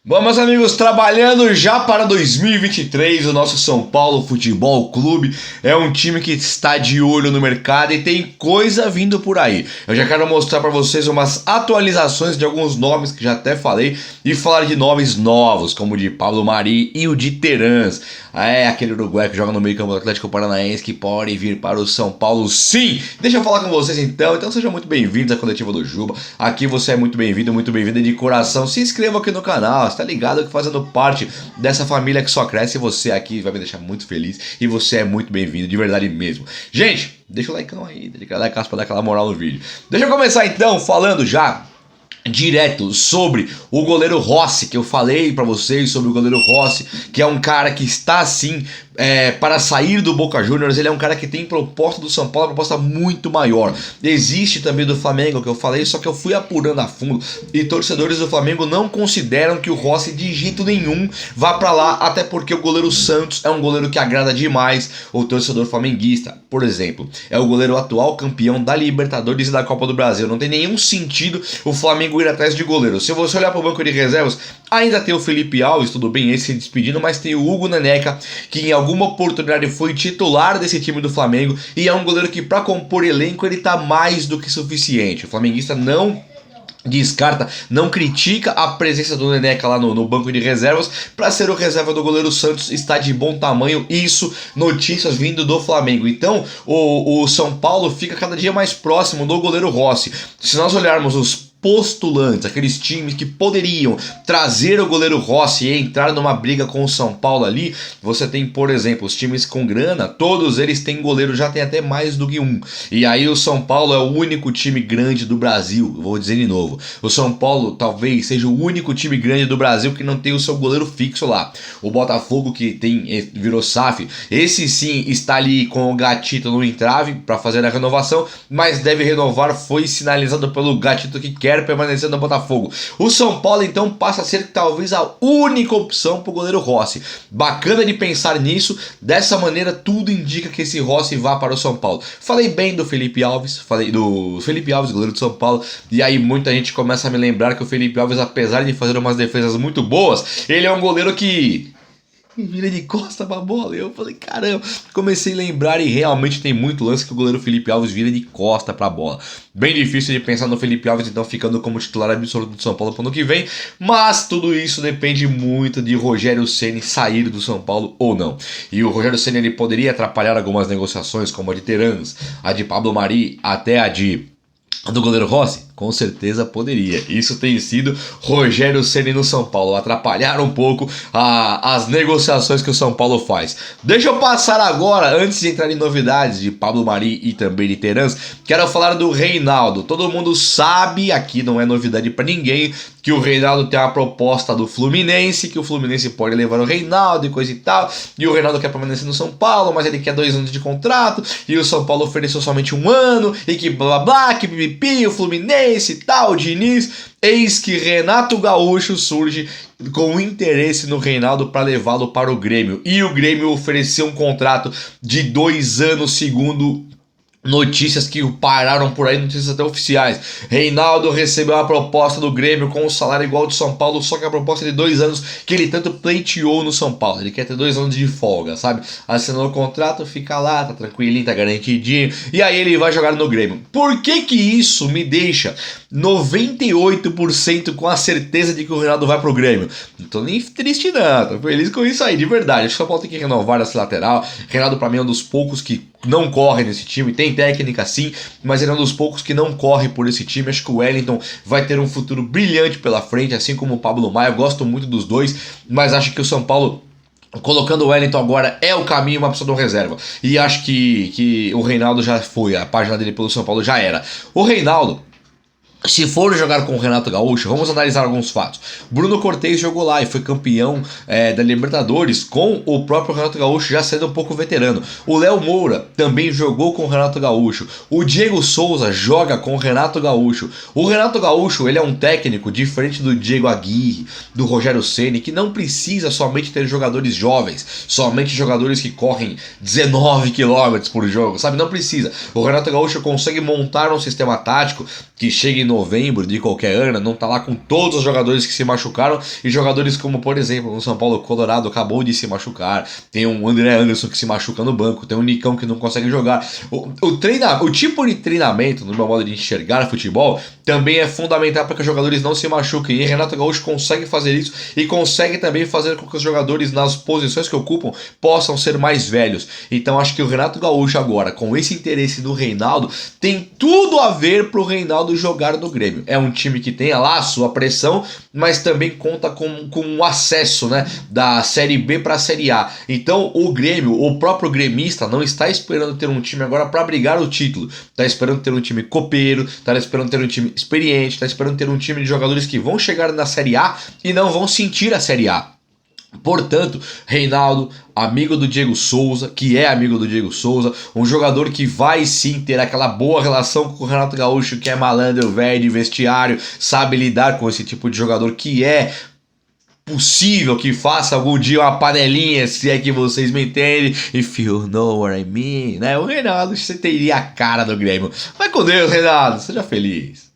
Bom, meus amigos, trabalhando já para 2023, o nosso São Paulo Futebol Clube é um time que está de olho no mercado e tem coisa vindo por aí. Eu já quero mostrar para vocês umas atualizações de alguns nomes que já até falei e falar de nomes novos, como o de Pablo Mari e o de Terans. Aquele uruguaio que joga no meio campo do Atlético Paranaense que pode vir para o São Paulo, sim! Deixa eu falar com vocês então sejam muito bem-vindos à Coletiva do Juba. Aqui você é muito bem-vindo, muito bem-vinda de coração. Se inscreva aqui no canal, tá ligado que fazendo parte dessa família que só cresce, você aqui vai me deixar muito feliz e você é muito bem-vindo, de verdade mesmo. Gente, deixa o likeão aí, deixa o like pra dar aquela moral no vídeo. Deixa eu começar então falando já direto sobre o goleiro Rossi, que eu falei pra vocês sobre o goleiro Rossi, que é um cara que está assim para sair do Boca Juniors. Ele é um cara que tem proposta do São Paulo, uma proposta muito maior. Existe também do Flamengo, que eu falei, só que eu fui apurando a fundo e torcedores do Flamengo não consideram que o Rossi de jeito nenhum vá pra lá, até porque o goleiro Santos é um goleiro que agrada demais o torcedor flamenguista. Por exemplo, é o goleiro atual campeão da Libertadores e da Copa do Brasil. Não tem nenhum sentido o Flamengo ir atrás de goleiro. Se você olhar para o banco de reservas, ainda tem o Felipe Alves, tudo bem, esse se despedindo, mas tem o Hugo Neneca, que em alguma oportunidade foi titular desse time do Flamengo e é um goleiro que para compor elenco ele tá mais do que suficiente. O flamenguista não descarta, não critica a presença do Neneca lá no banco de reservas para ser o reserva do goleiro Santos. Está de bom tamanho, isso, notícias vindo do Flamengo. Então o São Paulo fica cada dia mais próximo do goleiro Rossi. Se nós olharmos os postulantes, aqueles times que poderiam trazer o goleiro Rossi e entrar numa briga com o São Paulo ali, você tem, por exemplo, os times com grana, todos eles têm goleiro, já tem até mais do que um. E aí o São Paulo é o único time grande do Brasil, vou dizer de novo, o São Paulo talvez seja o único time grande do Brasil que não tem o seu goleiro fixo lá. O Botafogo, que virou SAF, esse sim está ali com o Gatito no entrave para fazer a renovação, mas deve renovar, foi sinalizado pelo Gatito que quer permanecer no Botafogo. O São Paulo então passa a ser talvez a única opção para o goleiro Rossi. Bacana de pensar nisso, dessa maneira tudo indica que esse Rossi vá para o São Paulo. Falei bem do Felipe Alves, goleiro do São Paulo, e aí muita gente começa a me lembrar que o Felipe Alves, apesar de fazer umas defesas muito boas, ele é um goleiro que vira de costa pra bola. Eu falei, caramba, comecei a lembrar e realmente tem muito lance que o goleiro Felipe Alves vira de costa pra bola. Bem difícil de pensar no Felipe Alves então ficando como titular absoluto do São Paulo pro ano que vem, mas tudo isso depende muito de Rogério Ceni sair do São Paulo ou não. E o Rogério Ceni ele poderia atrapalhar algumas negociações, como a de Terans, a de Pablo Mari, até a do goleiro Rossi? Com certeza poderia. Isso tem sido Rogério Ceni no São Paulo, atrapalhar um pouco as negociações que o São Paulo faz. Deixa eu passar agora, antes de entrar em novidades de Pablo Mari e também de Terans, quero falar do Reinaldo. Todo mundo sabe, aqui não é novidade pra ninguém, que o Reinaldo tem uma proposta do Fluminense, que o Fluminense pode levar o Reinaldo e coisa e tal, e o Reinaldo quer permanecer no São Paulo, mas ele quer 2 anos de contrato, e o São Paulo ofereceu somente 1 ano, e que blá blá blá, que pipipi, o Fluminense e tal, Diniz. Eis que Renato Gaúcho surge com interesse no Reinaldo para levá-lo para o Grêmio, e o Grêmio ofereceu um contrato de 2 anos, segundo notícias que pararam por aí, notícias até oficiais. Reinaldo recebeu uma proposta do Grêmio com um salário igual ao de São Paulo, só que a proposta é de 2 anos que ele tanto pleiteou no São Paulo. Ele quer ter 2 anos de folga, sabe? Assinou o contrato, fica lá, tá tranquilinho, tá garantidinho, e aí ele vai jogar no Grêmio. Por que que isso me deixa 98% com a certeza de que o Reinaldo vai pro Grêmio? Não tô nem triste não, tô feliz com isso aí, de verdade. Acho que o São Paulo tem que renovar essa lateral. Reinaldo pra mim é um dos poucos que não corre nesse time, tem técnica sim, mas ele é um dos poucos que não corre por esse time. Acho que o Wellington vai ter um futuro brilhante pela frente, assim como o Pablo Maia. Eu gosto muito dos dois, mas acho que o São Paulo, colocando o Wellington agora, é o caminho, uma opção de reserva. E acho que o Reinaldo já foi, a página dele pelo São Paulo já era. O Reinaldo, se for jogar com o Renato Gaúcho, vamos analisar alguns fatos. Bruno Cortez jogou lá e foi campeão da Libertadores com o próprio Renato Gaúcho, já sendo um pouco veterano. O Léo Moura também jogou com o Renato Gaúcho. O Diego Souza joga com o Renato Gaúcho. O Renato Gaúcho, ele é um técnico diferente do Diego Aguirre, do Rogério Ceni, que não precisa somente ter jogadores jovens, somente jogadores que correm 19 km por jogo, sabe? Não precisa. O Renato Gaúcho consegue montar um sistema tático que chegue novembro de qualquer ano, não tá lá com todos os jogadores que se machucaram, e jogadores como, por exemplo, no São Paulo, Colorado acabou de se machucar, tem um André Anderson que se machuca no banco, tem um Nicão que não consegue jogar. O tipo de treinamento, no meu modo de enxergar futebol, também é fundamental para que os jogadores não se machuquem, e Renato Gaúcho consegue fazer isso, e consegue também fazer com que os jogadores nas posições que ocupam possam ser mais velhos. Então acho que o Renato Gaúcho agora, com esse interesse do Reinaldo, tem tudo a ver pro Reinaldo jogar no Grêmio. É um time que tem lá a sua pressão, mas também conta com o acesso, né, da Série B para a Série A. Então o Grêmio, o próprio gremista, não está esperando ter um time agora para brigar o título. Está esperando ter um time copeiro, está esperando ter um time experiente, está esperando ter um time de jogadores que vão chegar na Série A e não vão sentir a Série A. Portanto, Reinaldo, amigo do Diego Souza, que é amigo do Diego Souza, um jogador que vai sim ter aquela boa relação com o Renato Gaúcho, que é malandro, velho de vestiário, sabe lidar com esse tipo de jogador, que é possível que faça algum dia uma panelinha, se é que vocês me entendem, if you know what I mean, né? O Reinaldo, você teria a cara do Grêmio. Vai com Deus, Reinaldo, seja feliz.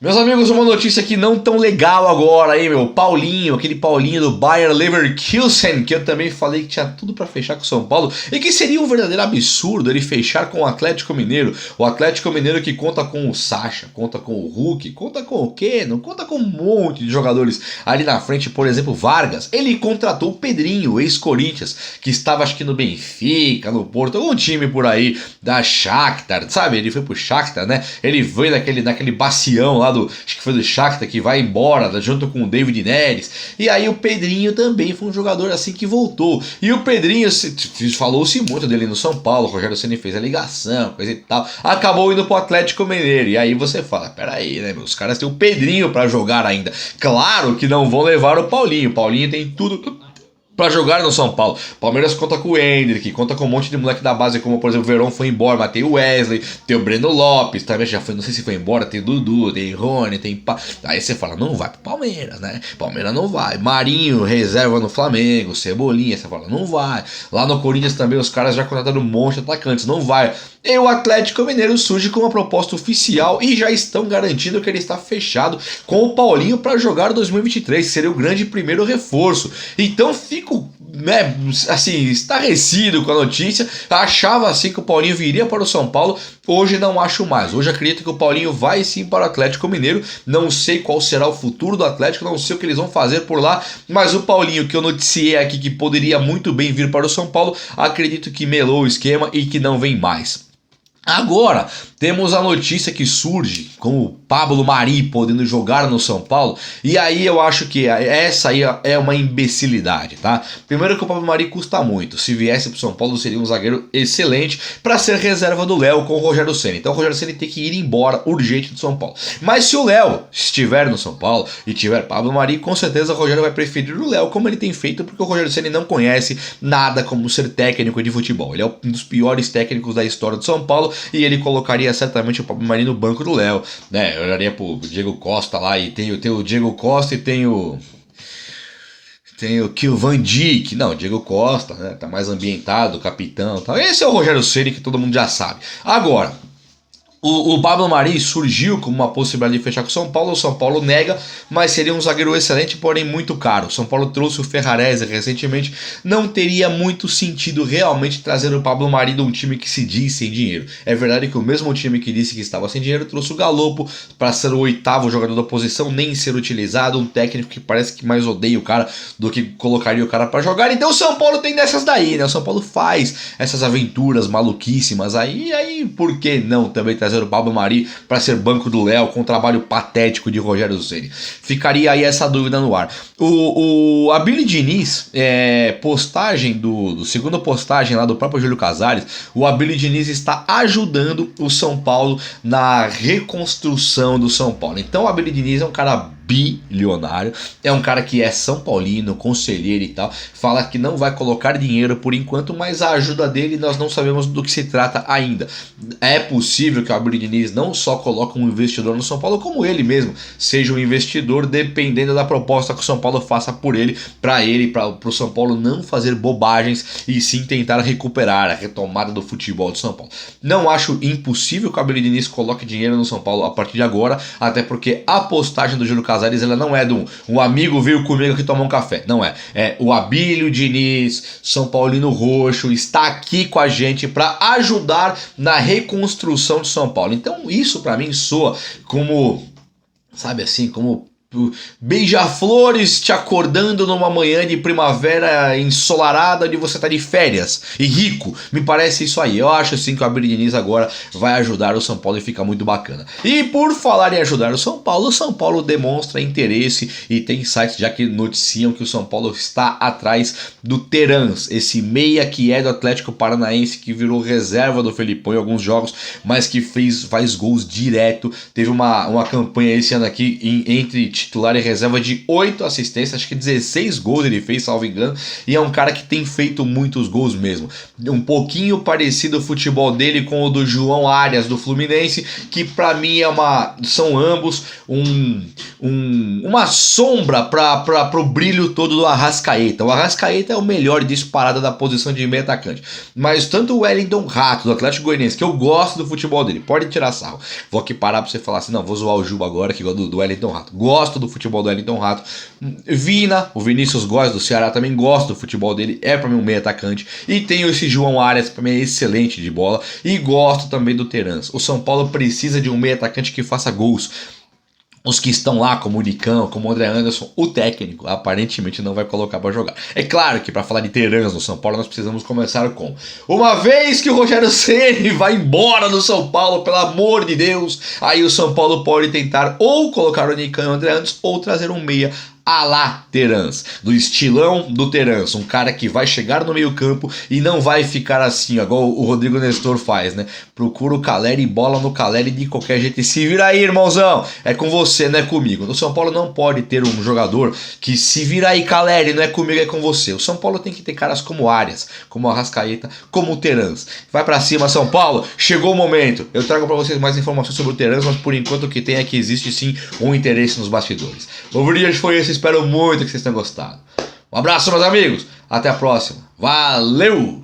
Meus amigos, uma notícia aqui não tão legal agora, hein, meu? Paulinho, aquele Paulinho do Bayer Leverkusen, que eu também falei que tinha tudo pra fechar com o São Paulo, e que seria um verdadeiro absurdo ele fechar com o Atlético Mineiro. O Atlético Mineiro que conta com o Sacha, conta com o Hulk, conta com o Keno, conta com um monte de jogadores ali na frente, por exemplo, Vargas. Ele contratou o Pedrinho, ex-Corinthians, que estava acho que no Benfica, no Porto, algum time por aí, da Shakhtar, sabe? Ele foi pro Shakhtar, né? Ele veio daquele bacião lá acho que foi do Shakhtar, que vai embora junto com o David Neres. E aí o Pedrinho também foi um jogador assim que voltou. E o Pedrinho, falou-se muito dele no São Paulo, o Rogério Ceni fez a ligação, coisa e tal, acabou indo pro Atlético Mineiro. E aí você fala, peraí, né, os caras têm o Pedrinho pra jogar ainda. Claro que não vão levar o Paulinho. O Paulinho tem tudo pra jogar no São Paulo. Palmeiras conta com o Hendrick, conta com um monte de moleque da base, como por exemplo o Verón foi embora, mas tem o Wesley, tem o Breno Lopes, também já foi, não sei se foi embora, tem Dudu, tem Rony, tem aí você fala, não vai pro Palmeiras, né? Palmeiras não vai. Marinho, reserva no Flamengo, Cebolinha, você fala, não vai. Lá no Corinthians também os caras já contrataram um monte de atacantes, não vai. E o Atlético Mineiro surge com uma proposta oficial e já estão garantindo que ele está fechado com o Paulinho para jogar 2023, que seria o grande primeiro reforço. Então fico, né, assim, estarrecido com a notícia. Achava assim que o Paulinho viria para o São Paulo, hoje não acho mais. Hoje acredito que o Paulinho vai sim para o Atlético Mineiro. Não sei qual será o futuro do Atlético, não sei o que eles vão fazer por lá, mas o Paulinho que eu noticiei aqui que poderia muito bem vir para o São Paulo, acredito que melou o esquema e que não vem mais. Agora, temos a notícia que surge com o Pablo Mari podendo jogar no São Paulo, e aí eu acho que essa aí é uma imbecilidade, tá? Primeiro que o Pablo Mari custa muito, se viesse pro São Paulo seria um zagueiro excelente para ser reserva do Léo com o Rogério Ceni. Então o Rogério Ceni tem que ir embora urgente do São Paulo. Mas se o Léo estiver no São Paulo e tiver Pablo Mari, com certeza o Rogério vai preferir o Léo, como ele tem feito, porque o Rogério Ceni não conhece nada como ser técnico de futebol. Ele é um dos piores técnicos da história do São Paulo, e ele colocaria certamente o Pablo Mari no banco do Léo, né? Eu olharia pro Diego Costa lá, e tem o Diego Costa e tem o Van Dijk, não, Diego Costa, né? Tá mais ambientado, capitão e tal. Esse é o Rogério Ceni que todo mundo já sabe. Agora, o Pablo Mari surgiu como uma possibilidade de fechar com o São Paulo. O São Paulo nega, mas seria um zagueiro excelente, porém muito caro. O São Paulo trouxe o Ferrarese recentemente. Não teria muito sentido realmente trazer o Pablo Mari de um time que se diz sem dinheiro. É verdade que o mesmo time que disse que estava sem dinheiro trouxe o Galopo para ser o 8º jogador da posição, nem ser utilizado. Um técnico que parece que mais odeia o cara do que colocaria o cara para jogar. Então o São Paulo tem dessas daí, né? O São Paulo faz essas aventuras maluquíssimas aí por que não também trazer o Pablo Mari para ser banco do Léo com o trabalho patético de Rogério Ceni? Ficaria aí essa dúvida no ar. A Billy Diniz, postagem segunda postagem lá do próprio Júlio Casares, o Abílio Diniz está ajudando o São Paulo na reconstrução do São Paulo. Então o Abílio Diniz é um cara bilionário. É um cara que é São Paulino, conselheiro e tal. Fala que não vai colocar dinheiro por enquanto, mas a ajuda dele nós não sabemos do que se trata ainda. É possível que o Abílio Diniz não só coloque um investidor no São Paulo, como ele mesmo seja um investidor, dependendo da proposta que o São Paulo faça por ele, para o São Paulo não fazer bobagens e sim tentar recuperar a retomada do futebol do São Paulo. Não acho impossível que o Abílio Diniz coloque dinheiro no São Paulo a partir de agora, até porque a postagem do Júlio Casares ela não é de um amigo veio comigo aqui tomar um café, não é. É o Abílio Diniz, São Paulino Roxo, está aqui com a gente para ajudar na reconstrução de São Paulo. Então isso para mim soa como, sabe assim, como beija-flores te acordando numa manhã de primavera ensolarada onde você tá de férias e rico. Me parece isso aí. Eu acho assim que o Abílio Diniz agora vai ajudar o São Paulo e fica muito bacana. E por falar em ajudar o São Paulo demonstra interesse e tem sites já que noticiam que o São Paulo está atrás do Terans, esse meia que é do Atlético Paranaense, que virou reserva do Felipão em alguns jogos, mas que faz gols direto. Teve uma campanha esse ano aqui entre titular e reserva de 8 assistências, acho que 16 gols ele fez, salvo engano, e é um cara que tem feito muitos gols mesmo. Um pouquinho parecido o futebol dele com o do João Arias do Fluminense, que pra mim são ambos uma sombra pro brilho todo do Arrascaeta. O Arrascaeta é o melhor disparado da posição de meio atacante, mas tanto o Wellington Rato do Atlético Goianiense, que eu gosto do futebol dele, pode tirar sarro, vou aqui parar pra você falar assim, não, vou zoar o Juba agora que gosto do Wellington Rato, gosto do futebol do Wellington Rato. Vina, o Vinícius Góes do Ceará, também gosto do futebol dele, é pra mim um meio atacante. E tenho esse João Arias, pra mim é excelente de bola, e gosto também do Terans. O São Paulo precisa de um meio atacante que faça gols. Os que estão lá, como o Nicão, como o André Anderson, o técnico aparentemente não vai colocar para jogar. É claro que para falar de Terans no São Paulo nós precisamos começar com: uma vez que o Rogério Ceni vai embora do São Paulo, pelo amor de Deus, aí o São Paulo pode tentar ou colocar o Nicão e o André Anderson ou trazer um meia a lá Terans, do estilão do Terans, um cara que vai chegar no meio campo e não vai ficar assim, igual o Rodrigo Nestor faz, né? Procura o Caleri, bola no Caleri de qualquer jeito e se vira aí, irmãozão, é com você, não é comigo. No São Paulo não pode ter um jogador que se vira aí, Caleri, não é comigo, é com você. O São Paulo tem que ter caras como Arias, como Arrascaeta, como o Terans. Vai pra cima, São Paulo, chegou o momento. Eu trago pra vocês mais informações sobre o Terans, mas por enquanto o que tem é que existe sim um interesse nos bastidores. O vídeo de hoje foi esse. Espero muito que vocês tenham gostado. Um abraço, meus amigos. Até a próxima. Valeu!